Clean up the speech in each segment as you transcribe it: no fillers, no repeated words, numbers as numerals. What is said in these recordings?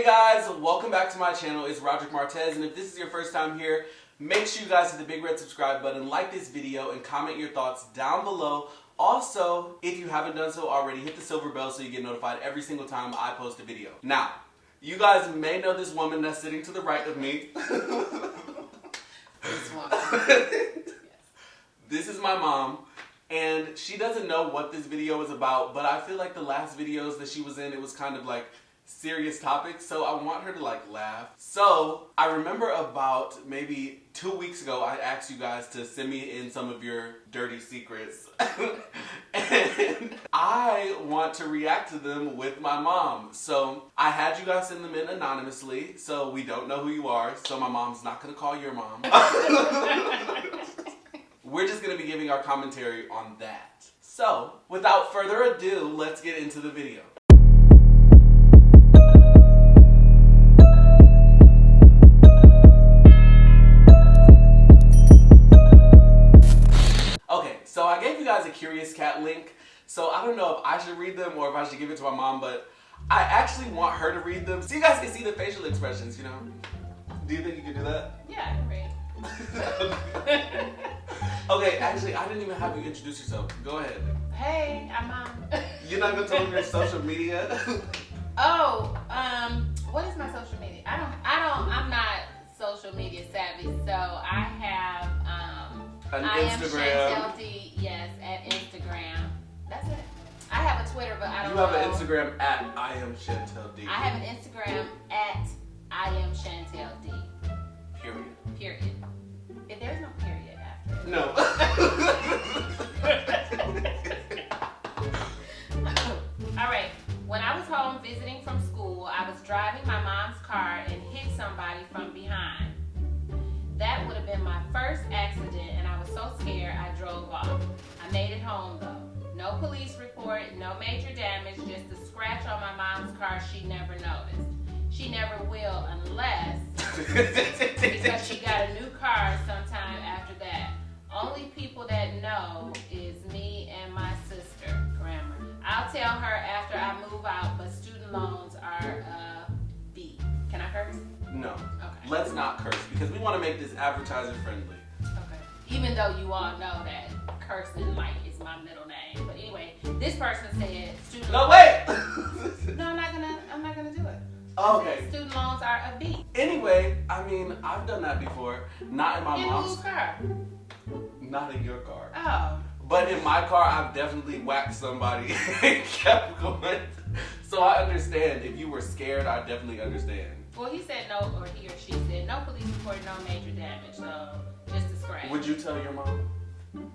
Hey guys, welcome back to my channel. It's Roderic Martez, and if this is your first time here, make sure you guys hit the big red subscribe button, like this video, and comment your thoughts down below. Also, if you haven't done so already, hit the silver bell so you get notified every single time I post a video. Now, you guys may know this woman that's sitting to the right of me. This woman. Yes. This is my mom, and she doesn't know what this video is about, but I feel like the last videos that she was in, it was kind of like serious topics, so I want her to like laugh. So I remember about maybe 2 weeks ago I asked you guys to send me in some of your dirty secrets and I want to react to them with my mom. So I had you guys send them in anonymously, so we don't know who you are, so my mom's not gonna call your mom. We're just gonna be giving our commentary on that. So without further ado, let's get into the video. So I gave you guys a Curious Cat link, so I don't know if I should read them or if I should give it to my mom, but I actually want her to read them so you guys can see the facial expressions, you know? Do you think you can do that? Yeah, I can read. Okay, actually, I didn't even have you introduce yourself. Go ahead. Hey, I'm Mom. You're not gonna tell them your social media? What is my social media? I'm not social media savvy, so I have, An I Instagram. am Chantel D, yes, at Instagram. That's it. I have a Twitter, but I don't know. You have an Instagram at I am Chantel D. I have an Instagram at I am Chantel D. Period. If there's no period after. No. All right. When I was home visiting from school, I was driving my mom's car and hit somebody from behind. That would have been my first accident, and I was so scared I drove off. I made it home though. No police report, no major damage, just a scratch on my mom's car she never noticed. She never will unless, because she got a new car sometime after that. Only people that know is me and my sister, Grandma. I'll tell her after I move out, but student loans are a B. Can I curse? No. Okay. Let's not curse because we want to make this advertiser friendly. Okay. Even though you all know that cursing like is my middle name, but anyway, this person said student. No, wait. No, I'm not gonna do it. Oh, okay. Student loans are a B. Anyway, I mean, I've done that before. Not in my In mom's whose car? Not in your car. Oh. But in my car, I've definitely whacked somebody and kept going. So I understand. If you were scared, I definitely understand. Well, he said no, or he or she said no police report, no major damage, so just a scratch. Would you tell your mom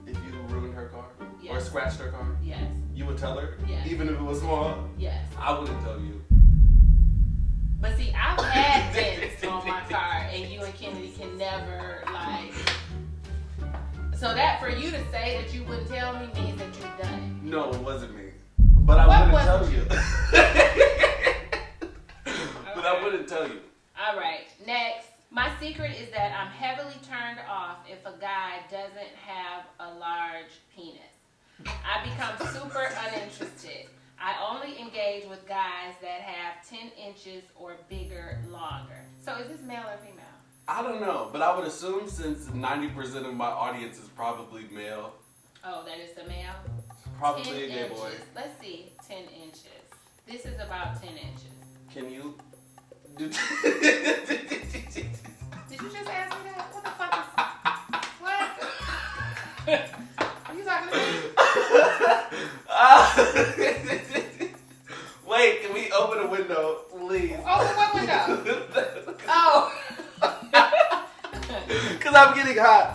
if you ruined her car? Yes. Or scratched her car? Yes. You would tell her? Yes. Even if it was small? Yes. I wouldn't tell you. But see, I've had dents on my car, and you and Kennedy can never, like... So that, for you to say that you wouldn't tell me means that you've done it. No, it wasn't me. But I wouldn't tell you. But I wouldn't tell you. All right, next. My secret is that I'm heavily turned off if a guy doesn't have a large penis. I become super uninterested. I only engage with guys that have 10 inches or bigger longer. So is this male or female? I don't know, but I would assume since 90% of my audience is probably male. Oh, that is the male? Probably a gay boy. Let's see, 10 inches. This is about 10 inches. Can you... Did you just ask me that? What the fuck is... What? Are you talking to me? Wait, can we open a window, please? Open what window? Oh. Because I'm getting hot.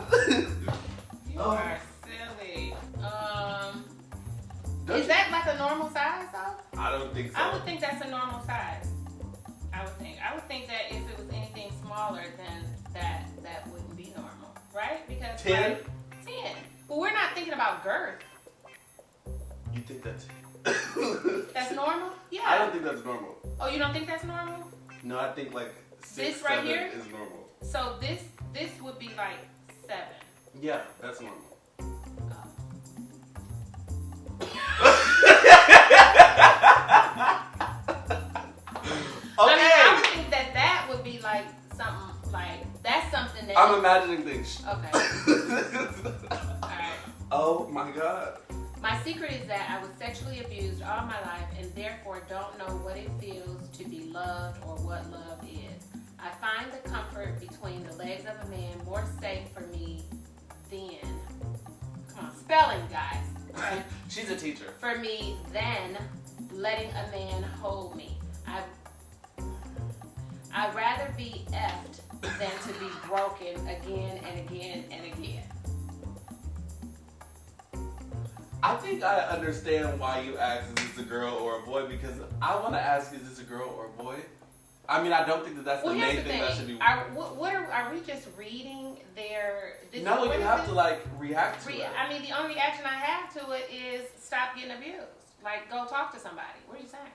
You are silly. Is that like a normal size though? I don't think so. I would think that's a normal size. I would think that if it was anything smaller, then that wouldn't be normal, right? Because 10? Like, 10. But we're not thinking about girth. You think that's... That's normal? Yeah. I don't think that's normal. Oh, you don't think that's normal? No, I think like 6, This right 7 here? is normal. So this would be like 7. Yeah, that's normal. Okay. I mean, like something like that's something that I'm imagining things. Okay. Alright. Oh my God. My secret is that I was sexually abused all my life and therefore don't know what it feels to be loved or what love is. I find the comfort between the legs of a man more safe for me than, come on, spelling guys. Okay? She's a teacher. For me than letting a man hold me. I'd rather be effed than to be broken again and again and again. I think I understand why you asked, is this a girl or a boy? Because I want to ask, is this a girl or a boy? I mean, I don't think that that's the main thing that should be. Are we just reading their? No, you have to like react to it. I mean, the only reaction I have to it is stop getting abused. Like, go talk to somebody. What are you saying?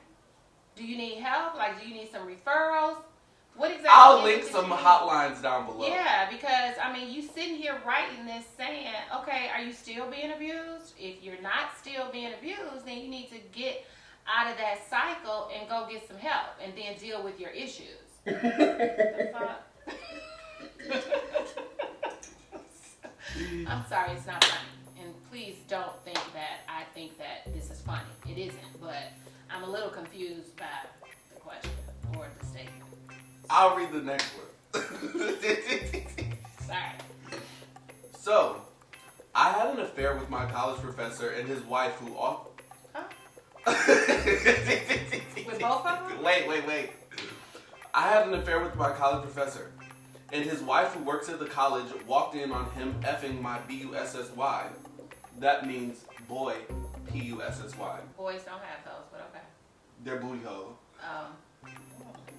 Do you need help? Like, do you need some referrals? What exactly? I'll link some hotlines down below. Yeah, because I mean, you sitting here writing this saying, okay, are you still being abused? If you're not still being abused, then you need to get out of that cycle and go get some help and then deal with your issues. That's all. I'm sorry, it's not funny. And please don't think that I think that this is funny. It isn't, but I'm a little confused by the question or the statement. I'll read the next one. Sorry. So, I had an affair with my college professor and his wife who all... Huh? With both of them? Wait. I had an affair with my college professor, and his wife who works at the college walked in on him effing my B-U-S-S-Y. That means boy, P-U-S-S-Y. Boys don't have those, but okay. They're booty hole.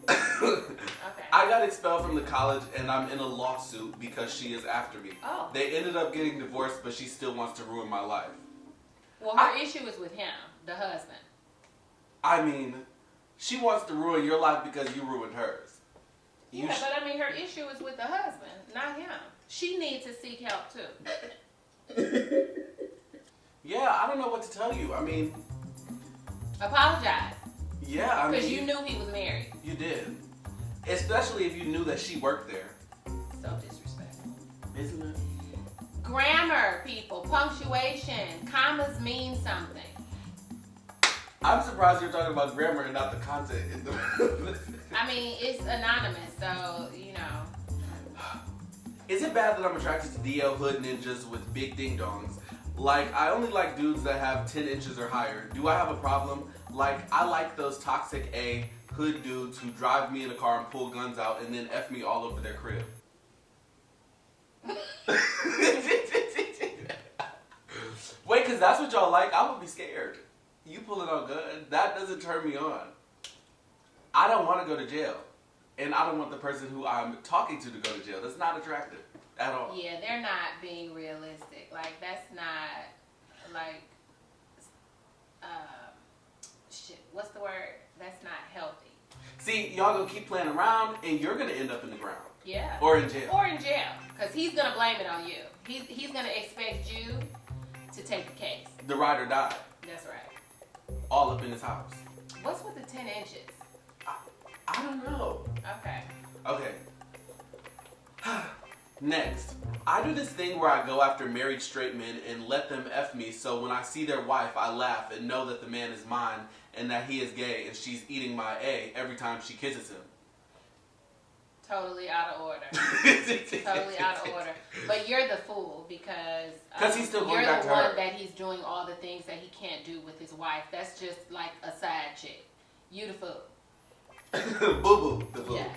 Okay. I got expelled from the college and I'm in a lawsuit because she is after me. Oh. They ended up getting divorced, but she still wants to ruin my life. Well, her issue is with him, the husband. I mean, she wants to ruin your life because you ruined hers. But I mean, her issue is with the husband, not him. She needs to seek help too. Yeah, I don't know what to tell you. I mean... Apologize. Yeah, I mean... Because you knew he was married. You did. Especially if you knew that she worked there. So disrespectful. Isn't it? Grammar, people. Punctuation. Commas mean something. I'm surprised you're talking about grammar and not the content in the... I mean, it's anonymous, so, you know. Is it bad that I'm attracted to DL hood ninjas with big ding-dongs? Like, I only like dudes that have 10 inches or higher. Do I have a problem? Like, I like those toxic A hood dudes who drive me in a car and pull guns out and then F me all over their crib. Wait, because that's what y'all like? I would be scared. You pulling out guns, that doesn't turn me on. I don't want to go to jail. And I don't want the person who I'm talking to go to jail. That's not attractive at all. Yeah, they're not being realistic. Like, that's not, like, shit, what's the word? That's not healthy. See, y'all gonna keep playing around and you're gonna end up in the ground. Yeah. Or in jail. Or in jail. Because he's gonna blame it on you. He's gonna expect you to take the case. The ride or die. That's right. All up in his house. What's with the 10 inches? I don't know. Okay. Next, I do this thing where I go after married straight men and let them F me, so when I see their wife, I laugh and know that the man is mine and that he is gay and she's eating my A every time she kisses him. Totally out of order. Totally out of order. But you're the fool because he's still going you're back the to her. one that he's doing all the things that he can't do with his wife. That's just like a side chick. You the fool. Boo-boo, the fool. Yes.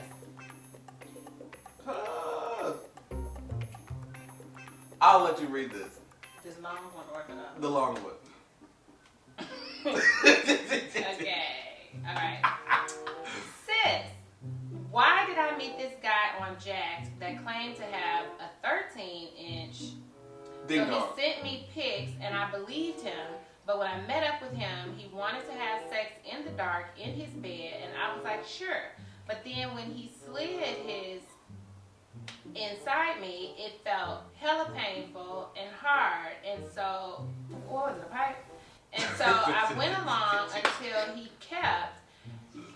I'll let you read this. This long one or the The long one. Okay. All right. Sis, why did I meet this guy on Jack'd that claimed to have a 13-inch? Ding So dong. he sent me pics and I believed him, but when I met up with him, he wanted to have sex in the dark in his bed, and I was like, sure. But then when he slid his inside me, it felt hella painful and hard, and so, what was it, a pipe? And so I went along until he kept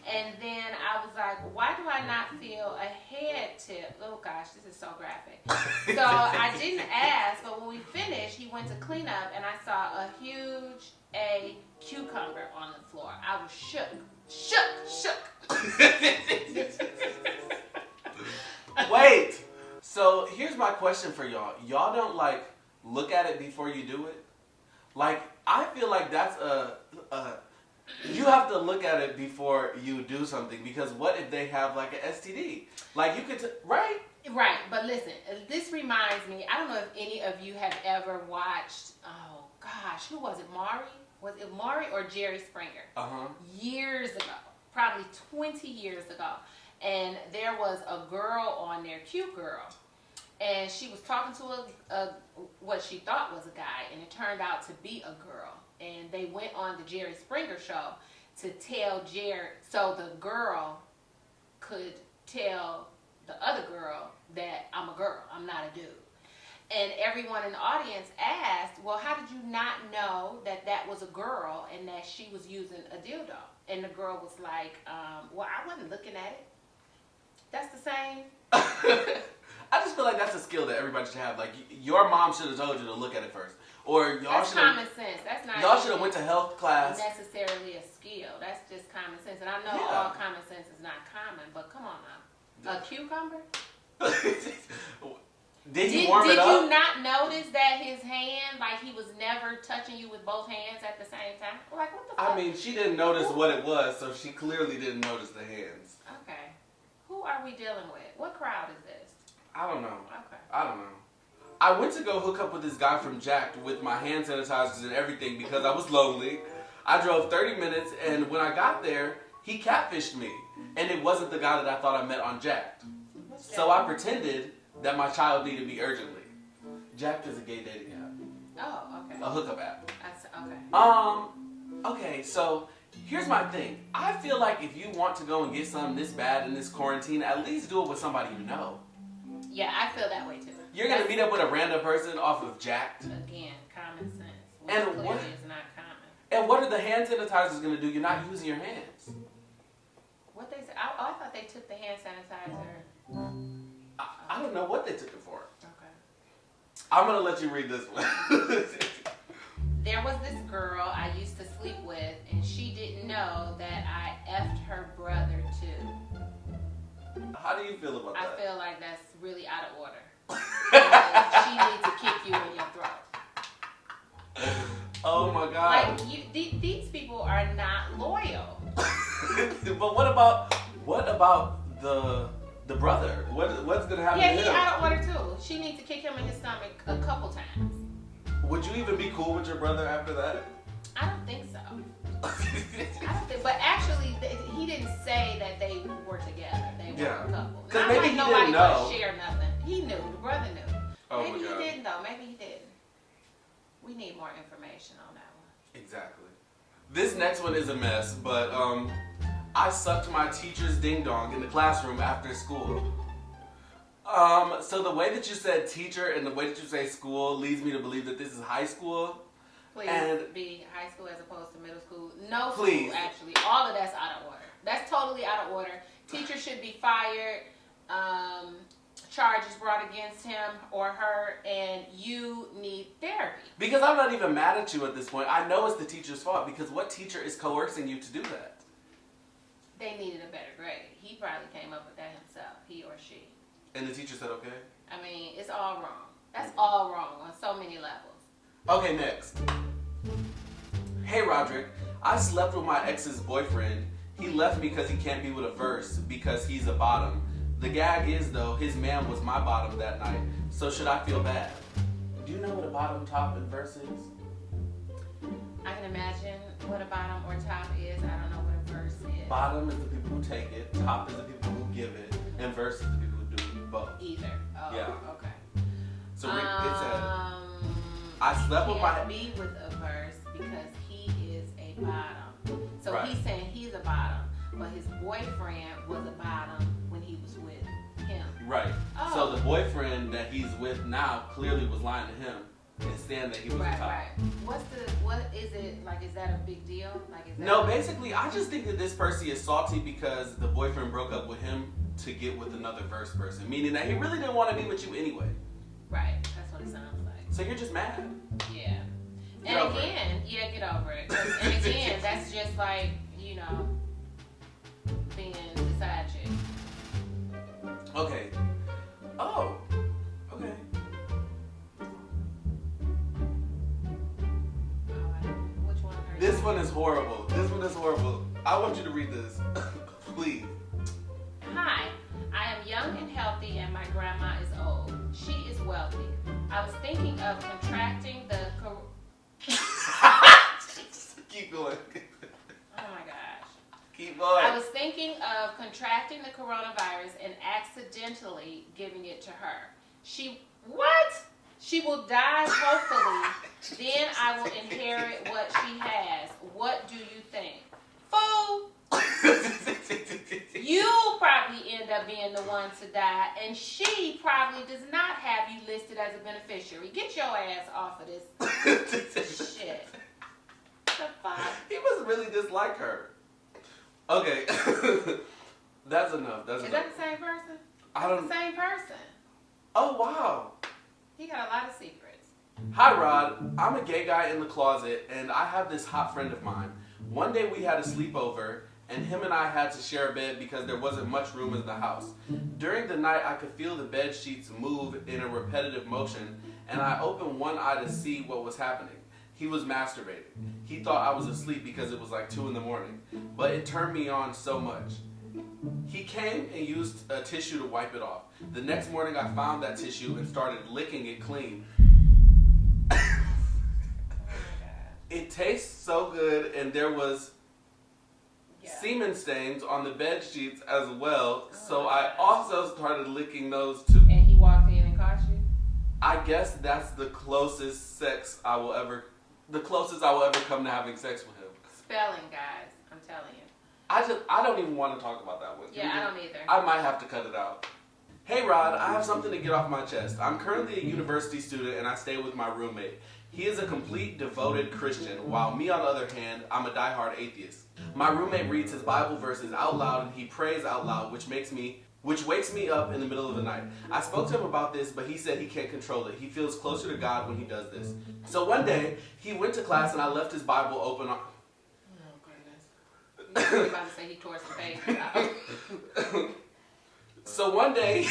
And then I was like, why do I not feel a head tip? Oh gosh, this is so graphic. So I didn't ask, but when we finished, he went to clean up and I saw a huge A cucumber on the floor. I was shook. Wait. So here's my question for y'all. Y'all don't like look at it before you do it? Like, I feel like that's you have to look at it before you do something, because what if they have like an STD? Like, you could, right? Right, but listen, this reminds me, I don't know if any of you have ever watched, oh gosh, who was it, Maury? Was it Maury or Jerry Springer? Years ago, probably 20 years ago. And there was a girl on there, cute girl, and she was talking to what she thought was a guy, and it turned out to be a girl. And they went on the Jerry Springer show to tell Jerry, so the girl could tell the other girl that I'm a girl, I'm not a dude. And everyone in the audience asked, well, how did you not know that that was a girl and that she was using a dildo? And the girl was like, well, I wasn't looking at it. That's the same. I just feel like that's a skill that everybody should have. Like, your mom should have told you to look at it first. Or y'all should have. That's common sense. That's not. Y'all should have went to health class. Necessarily a skill. That's just common sense. And I know all common sense is not common, but come on now. A cucumber? Did he warm it up? Did you not notice that his hand, like he was never touching you with both hands at the same time? Like, what the fuck? I mean, she didn't notice what it was, so she clearly didn't notice the hands. Okay. Who are we dealing with? What crowd is this? I don't know. Okay. I don't know. I went to go hook up with this guy from Jacked with my hand sanitizers and everything because I was lonely. I drove 30 minutes, and when I got there, he catfished me. And it wasn't the guy that I thought I met on Jacked. So I pretended that my child needed me urgently. Jacked is a gay dating app. Oh, okay. A hookup app. Okay. Okay, so here's my thing. I feel like if you want to go and get something this bad in this quarantine, at least do it with somebody you know. Yeah, I feel that way too. You're going to meet up with a random person off of Jacked? Again, common sense. And what is not common. And what are the hand sanitizers going to do? You're not using your hands. What they said? I thought they took the hand sanitizer. I don't know what they took it for. Okay. I'm going to let you read this one. There was this girl I used to sleep with, and she didn't know that I effed her brother too. How do you feel about that? I feel like that's really out of order. She needs to kick you in your throat. Oh my God. Like, these people are not loyal. But what about the brother? What's gonna happen to him? Yeah, he's out of order too. She needs to kick him in his stomach a couple times. Would you even be cool with your brother after that? I don't think so. But actually, he didn't say that they were together. They were a couple. Because maybe like he nobody didn't know. Share nothing. He knew. The brother knew. Oh Maybe my God. he didn't though. Maybe he didn't. We need more information on that one. Exactly. This next one is a mess, but I sucked my teacher's ding dong in the classroom after school. So the way that you said teacher and the way that you say school leads me to believe that this is high school. Please be high school as opposed to middle school. No Please. School, actually. All of that's out of order. That's totally out of order. Teacher should be fired. Charges brought against him or her, and you need therapy. Because I'm not even mad at you at this point. I know it's the teacher's fault, because what teacher is coercing you to do that? They needed a better grade. He probably came up with that himself, he or she. And the teacher said okay? I mean, it's all wrong. That's all wrong on so many levels. Okay, next. Hey, Roderic. I slept with my ex's boyfriend. He left me because he can't be with a verse because he's a bottom. The gag is, though, his man was my bottom that night. So should I feel bad? Do you know what a bottom, top, and verse is? I can imagine what a bottom or top is. I don't know what a verse is. Bottom is the people who take it. Top is the people who give it. And verse is the people who do both. Either. Oh, yeah. Okay. So it said, I slept with my... Can't be with a verse because he is a bottom. So right. He's saying he's a bottom, but his boyfriend was a bottom when he was with him. Right. Oh. So the boyfriend that he's with now clearly was lying to him. and saying that he was Right, the top. right. What is it, like, is that a big deal? Like, is that No, basically, I just think that this person is salty because the boyfriend broke up with him to get with another first person, meaning that he really didn't want to be with you anyway. Right, that's what it sounds like. So you're just mad. Yeah. Get over Get over it. And again, that's just like, you know, being the side chick. Okay. Oh. Okay. Which one hurt This you? one is horrible. This one is horrible. I want you to read this. Please. Hi, I am young and healthy and my grandma is old. She is wealthy. I was thinking of contracting the Keep going. Oh my gosh. Keep going. I was thinking of contracting the coronavirus and accidentally giving it to her. What? She will die, hopefully. Then I will inherit what she has. What do you think? Fool! You'll probably end up being the one to die, and she probably does not have you listed as a beneficiary. Get your ass off of this shit. The fuck? He must really dislike her. Okay. That's enough. That's Is enough. that the same person? I don't. The same person. Oh, wow. He got a lot of secrets. Hi, Rod. I'm a gay guy in the closet, and I have this hot friend of mine. One day we had a sleepover, and him and I had to share a bed because there wasn't much room in the house. During the night, I could feel the bed sheets move in a repetitive motion, and I opened one eye to see what was happening. He was masturbating. He thought I was asleep because it was like 2 in the morning, but it turned me on so much. He came and used a tissue to wipe it off. The next morning, I found that tissue and started licking it clean. It tastes so good, and there was semen stains on the bed sheets as well, so I also started licking those too. And he walked in and caught you? I guess that's the closest I will ever come to having sex with him. Spelling, guys. I'm telling you. I don't even want to talk about that one. Yeah, I don't either. I might have to cut it out. Hey Rod, I have something to get off my chest. I'm currently a university student and I stay with my roommate. He is a complete devoted Christian, while me on the other hand, I'm a diehard atheist. My roommate reads his Bible verses out loud and he prays out loud, which wakes me up in the middle of the night. I spoke to him about this, but he said he can't control it. He feels closer to God when he does this. So one day, he went to class and I left his Bible open on... Oh, goodness. You were about to say he tore some pages out. So one day...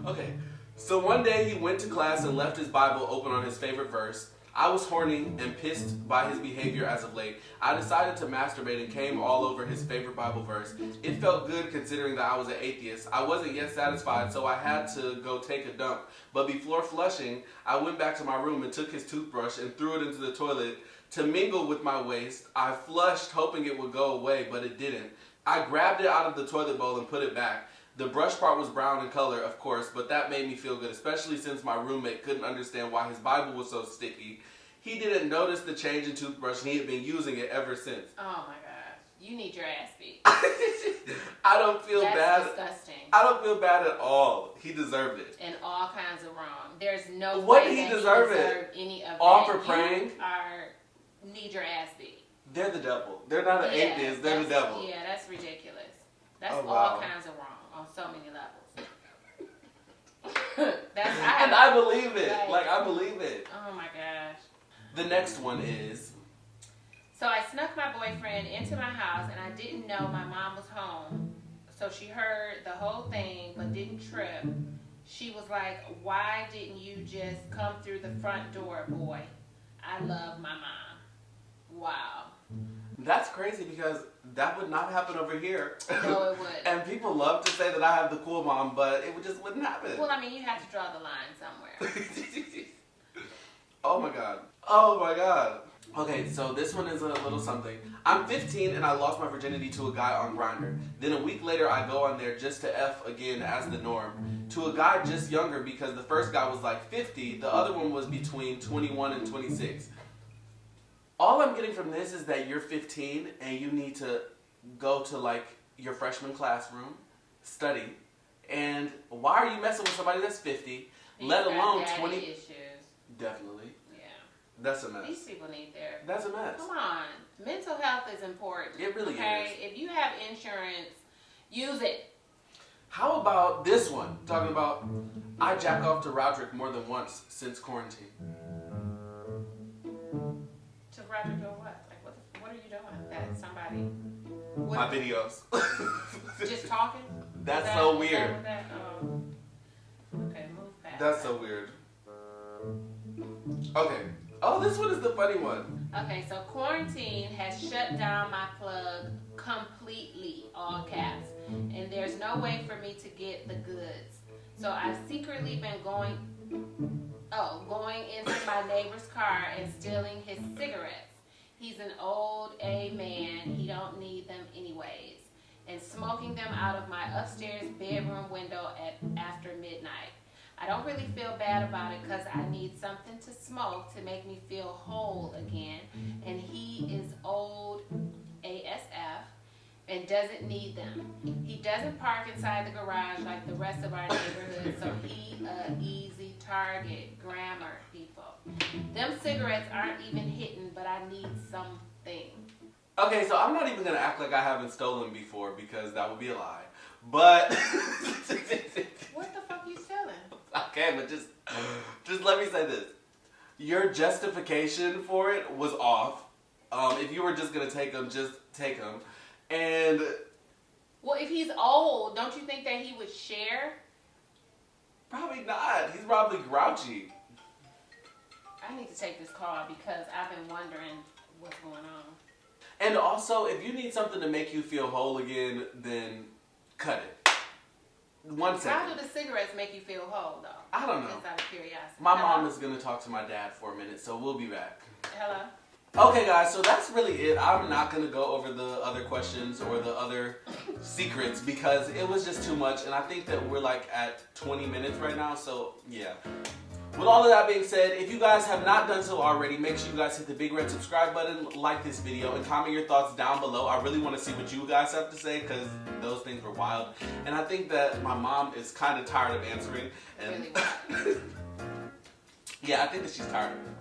Okay. So one day he went to class and left his Bible open on his favorite verse. I was horny and pissed by his behavior as of late. I decided to masturbate and came all over his favorite Bible verse. It felt good considering that I was an atheist. I wasn't yet satisfied, so I had to go take a dump. But before flushing, I went back to my room and took his toothbrush and threw it into the toilet to mingle with my waste. I flushed hoping it would go away, but it didn't. I grabbed it out of the toilet bowl and put it back. The brush part was brown in color, of course, but that made me feel good, especially since my roommate couldn't understand why his Bible was so sticky. He didn't notice the change in toothbrush and he had been using it ever since. Oh my gosh. You need your ass beat. I don't feel bad. That's disgusting. I don't feel bad at all. He deserved it. And all kinds of wrong. There's no What way did he that deserve he it? deserved any of All that. for praying? You need your ass beat. They're the devil. They're not an atheist. They're the devil. Yeah, that's ridiculous. That's Oh, wow. all kinds of wrong on so many levels. And I believe it. Like, I believe it. oh my gosh. The next one is... So I snuck my boyfriend into my house and I didn't know my mom was home. So she heard the whole thing but didn't trip. She was like, why didn't you just come through the front door, boy? I love my mom. Wow. That's crazy because that would not happen over here. No, it would. And people love to say that I have the cool mom, but it just wouldn't happen. Well, I mean, you have to draw the line somewhere. Oh my god. Oh my god. Okay, so this one is a little something. I'm 15 and I lost my virginity to a guy on Grindr. Then a week later I go on there just to F again as the norm. To a guy just younger because the first guy was like 50, the other one was between 21 and 26. All I'm getting from this is that you're 15 and you need to go to like your freshman classroom, study, and why are you messing with somebody that's 50? Let alone got 20. issues. Definitely. Yeah. That's a mess. These people need therapy. That's a mess. Come on. Mental health is important. It really is. If you have insurance, use it. How about this one? Talking about, I jack off to Roderic more than once since quarantine. To Roderic or what? Like, what are you doing? That somebody... What, My videos. just talking? That's so weird. Okay, move past. That's so weird. Okay. Oh, this one is the funny one. Okay, so quarantine has shut down my plug completely, all caps. And there's no way for me to get the goods. So I've secretly been going into my neighbor's car and stealing his cigarettes. He's an old A man. He don't need them anyways. And smoking them out of my upstairs bedroom window after midnight. I don't really feel bad about it because I need something to smoke to make me feel whole again. And he is old ASF and doesn't need them. He doesn't park inside the garage like the rest of our neighborhood, so he easy target. Grammar, people. Them cigarettes aren't even hitting, but I need something. Okay, so I'm not even going to act like I haven't stolen before because that would be a lie. But... What the fuck you stealing? Okay, but just let me say this. Your justification for it was off. If you were just going to take them, just take them. And... Well, if he's old, don't you think that he would share? Probably not. He's probably grouchy. I need to take this call because I've been wondering what's going on. And also, if you need something to make you feel whole again, then cut it. 1 second. How do the cigarettes make you feel whole, though? I don't know. Just out of curiosity. My Hello? mom is going to talk to my dad for a minute, so we'll be back. Hello? Okay, guys, so that's really it. I'm not going to go over the other questions or the other secrets because it was just too much, and I think that we're like at 20 minutes right now, so yeah. With all of that being said, if you guys have not done so already, make sure you guys hit the big red subscribe button, like this video, and comment your thoughts down below. I really want to see what you guys have to say because those things were wild. And I think that my mom is kind of tired of answering. And Really yeah, I think that she's tired of it.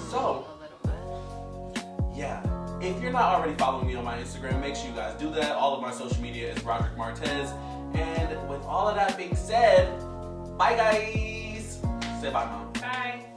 So, a little much. yeah. If you're not already following me on my Instagram, make sure you guys do that. All of my social media is Roderic Martez. And with all of that being said, bye guys. Say bye, Mom. Bye.